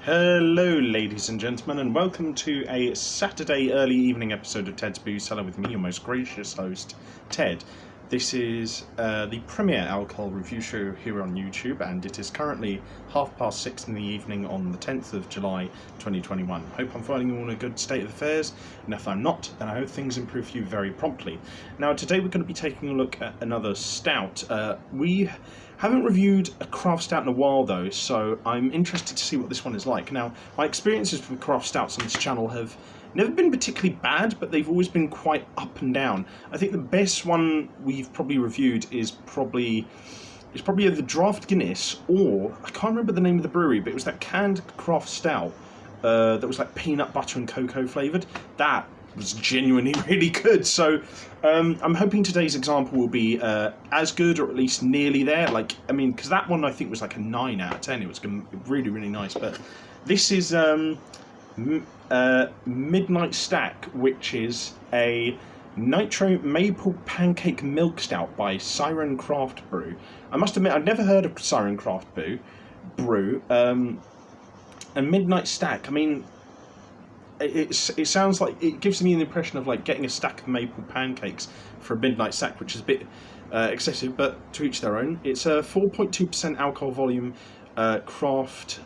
Hello, ladies and gentlemen, and welcome to a Saturday early evening episode of Ted's Brew Cellar with me, your most gracious host, Ted. This is the premiere alcohol review show here on YouTube, and it is currently 6:30 in the evening on the 10th of July 2021. Hope I'm finding you all in a good state of affairs, and if I'm not, then I hope things improve for you very promptly. Now, today we're going to be taking a look at another stout. We haven't reviewed a craft stout in a while though, so I'm interested to see what this one is like. Now, my experiences with craft stouts on this channel have never been particularly bad, but they've always been quite up and down. I think the best one we've probably reviewed is probably either Draft Guinness or, I can't remember the name of the brewery, but it was that canned craft stout that was like peanut butter and cocoa flavoured. That was genuinely really good. So I'm hoping today's example will be as good, or at least nearly there. Because that one I think was like a 9 out of 10. It was really, really nice. But this is Midnight Stack, which is a nitro maple pancake milk stout by Siren Craft Brew. I must admit, I've never heard of Siren Craft Brew. And Midnight Stack, it sounds like it gives me the impression of like getting a stack of maple pancakes for a midnight stack, which is a bit excessive, but to each their own. It's a 4.2% alcohol volume craft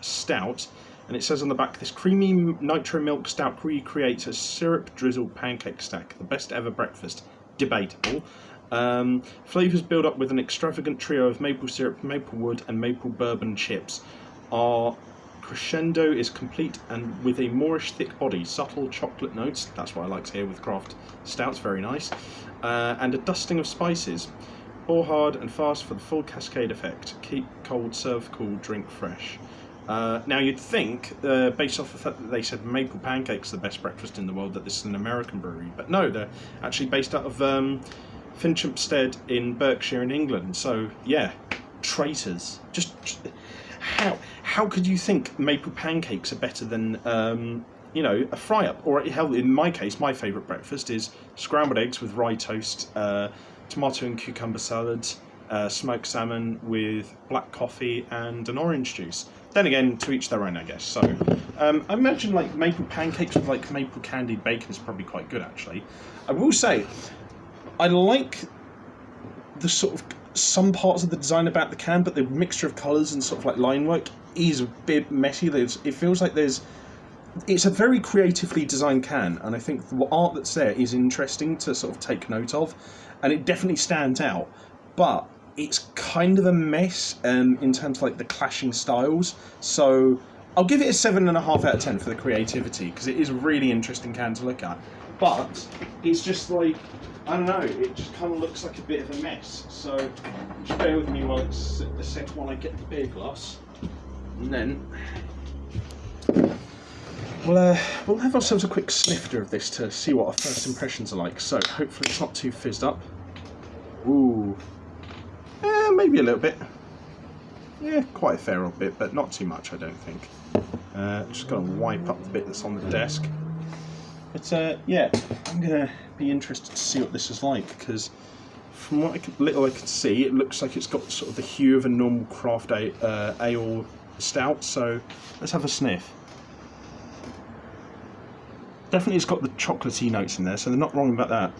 stout, and it says on the back, this creamy nitro milk stout recreates a syrup drizzled pancake stack, the best ever breakfast. Debatable. Flavours build up with an extravagant trio of maple syrup, maple wood, and maple bourbon chips. Our crescendo is complete and with a moorish thick body, subtle chocolate notes, that's what I like to hear with craft stouts, very nice, and a dusting of spices. Pour hard and fast for the full cascade effect. Keep cold, serve cool, drink fresh. Now you'd think, based off the fact that they said maple pancakes are the best breakfast in the world, that this is an American brewery, but no, they're actually based out of Finchampstead in Berkshire in England, so yeah, traitors. Just how could you think maple pancakes are better than a fry up? Or hell, in my case, my favourite breakfast is scrambled eggs with rye toast, tomato and cucumber salad, smoked salmon with black coffee and an orange juice. Then again, to each their own, I guess. So I imagine like maple pancakes with like maple candied bacon is probably quite good, actually. I will say, I like the sort of some parts of the design about the can, but the mixture of colours and sort of like line work is a bit messy. It feels like it's a very creatively designed can, and I think the art that's there is interesting to sort of take note of, and it definitely stands out, but it's kind of a mess in terms of like the clashing styles. So I'll give it a 7.5 out of 10 for the creativity, because it is a really interesting can to look at, but it's just like, I don't know, it just kind of looks like a bit of a mess. So just bear with me while it's a sec while I get the beer glass, and then we'll have ourselves a quick snifter of this to see what our first impressions are like. So hopefully it's not too fizzed up. Ooh, maybe a little bit. Yeah, quite a fair old bit, but not too much, I don't think. Just going to wipe up the bit that's on the desk. But yeah, I'm going to be interested to see what this is like, because from what little I could see, it looks like it's got sort of the hue of a normal craft ale stout. So let's have a sniff. Definitely it's got the chocolatey notes in there, so they're not wrong about that.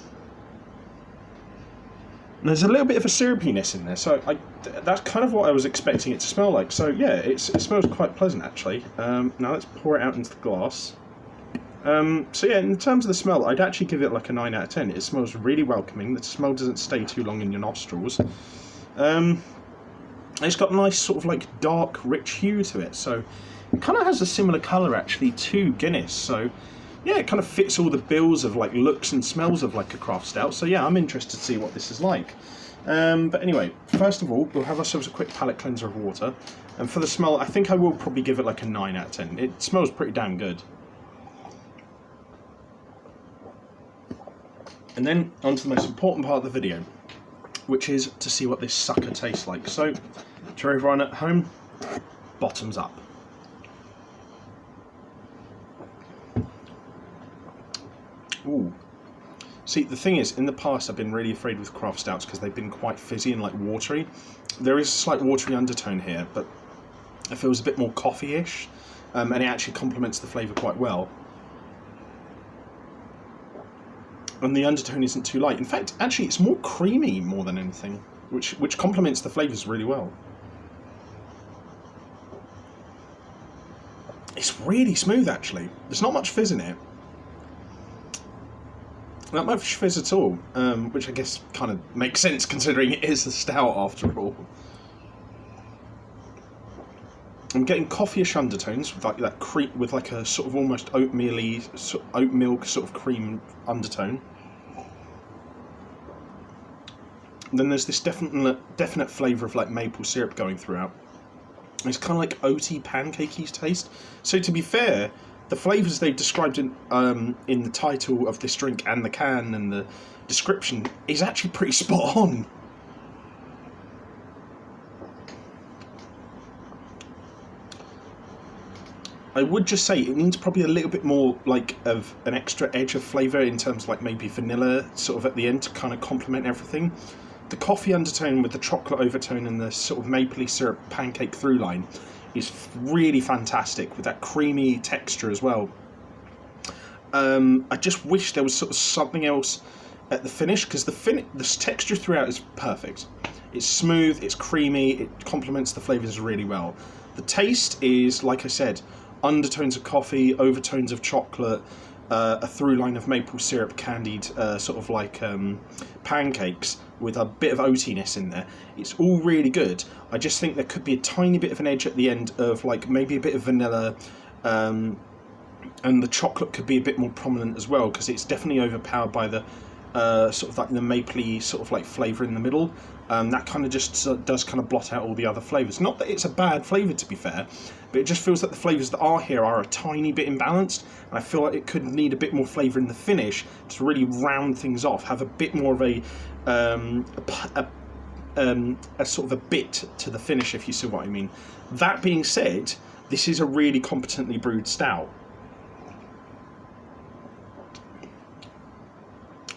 And there's a little bit of a syrupiness in there, so that's kind of what I was expecting it to smell like. So yeah, it smells quite pleasant, actually. Now let's pour it out into the glass. So yeah, in terms of the smell, I'd actually give it like a 9 out of 10. It smells really welcoming. The smell doesn't stay too long in your nostrils. It's got a nice sort of like dark, rich hue to it. So it kind of has a similar colour actually to Guinness. So yeah, it kind of fits all the bills of like looks and smells of like a craft stout. So yeah, I'm interested to see what this is like. But anyway, first of all, we'll have ourselves a quick palate cleanser of water. And for the smell, I think I will probably give it like a 9 out of 10. It smells pretty damn good. And then on to the most important part of the video, which is to see what this sucker tastes like. So, to everyone at home, bottoms up. Ooh. See, the thing is, in the past I've been really afraid with craft stouts because they've been quite fizzy and like watery. There is a slight watery undertone here, but It feels a bit more coffee-ish, and it actually complements the flavour quite well. And the undertone isn't too light. In fact, actually, it's more creamy more than anything, which complements the flavours really well. It's really smooth, actually. There's not much fizz in it. Not much fizz at all, which I guess kind of makes sense considering it is a stout after all. I'm getting coffee-ish undertones with like that cream, with like a sort of almost oat milk sort of cream undertone. And then there's this definite flavour of like maple syrup going throughout. It's kind of like oaty, pancakey taste. So to be fair, the flavours they've described in the title of this drink and the can and the description is actually pretty spot on. I would just say it needs probably a little bit more like of an extra edge of flavour in terms of like maybe vanilla sort of at the end to kind of complement everything. The coffee undertone with the chocolate overtone and the sort of mapley syrup pancake through line is really fantastic with that creamy texture as well. I just wish there was sort of something else at the finish, because the texture throughout is perfect. It's smooth, it's creamy, it complements the flavours really well. The taste is, like I said, undertones of coffee, overtones of chocolate, a through line of maple syrup, candied sort of like pancakes with a bit of oatiness in there. It's all really good. I just think there could be a tiny bit of an edge at the end of like maybe a bit of vanilla, and the chocolate could be a bit more prominent as well, because it's definitely overpowered by the sort of like the mapley sort of like flavour in the middle. That kind of just does kind of blot out all the other flavours. Not that it's a bad flavour, to be fair, but it just feels that the flavours that are here are a tiny bit imbalanced, and I feel like it could need a bit more flavour in the finish to really round things off, have a bit more of a sort of a bit to the finish, if you see what I mean. That being said, this is a really competently brewed stout.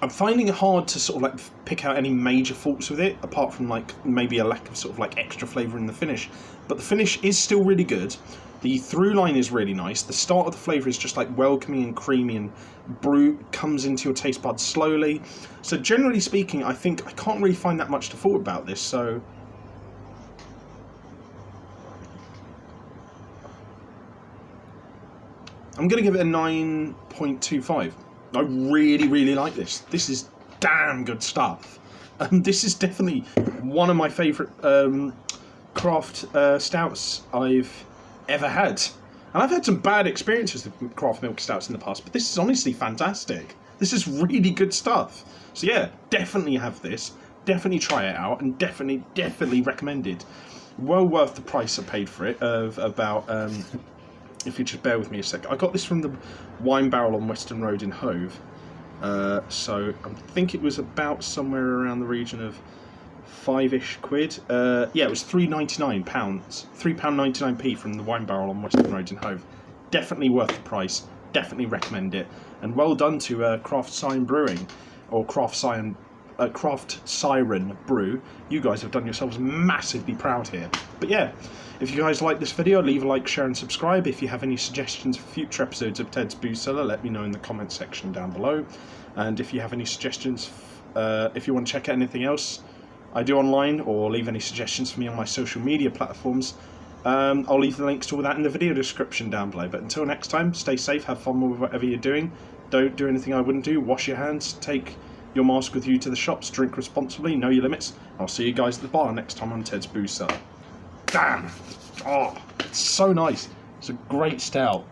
I'm finding it hard to sort of like pick out any major faults with it, apart from like maybe a lack of sort of like extra flavour in the finish. But the finish is still really good. The through line is really nice. The start of the flavour is just like welcoming and creamy, and brew comes into your taste buds slowly. So generally speaking, I think I can't really find that much to fault about this. So I'm going to give it a 9.25. I really, really like this. This is damn good stuff. This is definitely one of my favourite craft stouts I've ever had. And I've had some bad experiences with craft milk stouts in the past, but this is honestly fantastic. This is really good stuff. So yeah, definitely have this. Definitely try it out, and definitely recommend it. Well worth the price I paid for it, of about... if you just bear with me a sec. I got this from the Wine Barrel on Western Road in Hove. So I think it was about somewhere around the region of £5-ish. Yeah, it was £3.99, £3.99p from the Wine Barrel on Western Road in Hove. Definitely worth the price. Definitely recommend it. And well done to Craft Siren Brewing, or Craft Siren Brew. You guys have done yourselves massively proud here. But yeah, if you guys like this video, leave a like, share and subscribe. If you have any suggestions for future episodes of Ted's Brew Cellar, let me know in the comments section down below. And if you have any suggestions, if you want to check out anything else I do online, or leave any suggestions for me on my social media platforms, I'll leave the links to all that in the video description down below. But until next time, stay safe, have fun with whatever you're doing. Don't do anything I wouldn't do. Wash your hands, take your mask with you to the shops, drink responsibly, know your limits. I'll see you guys at the bar next time on Ted's Brew Cellar. Damn! Oh, it's so nice. It's a great stout.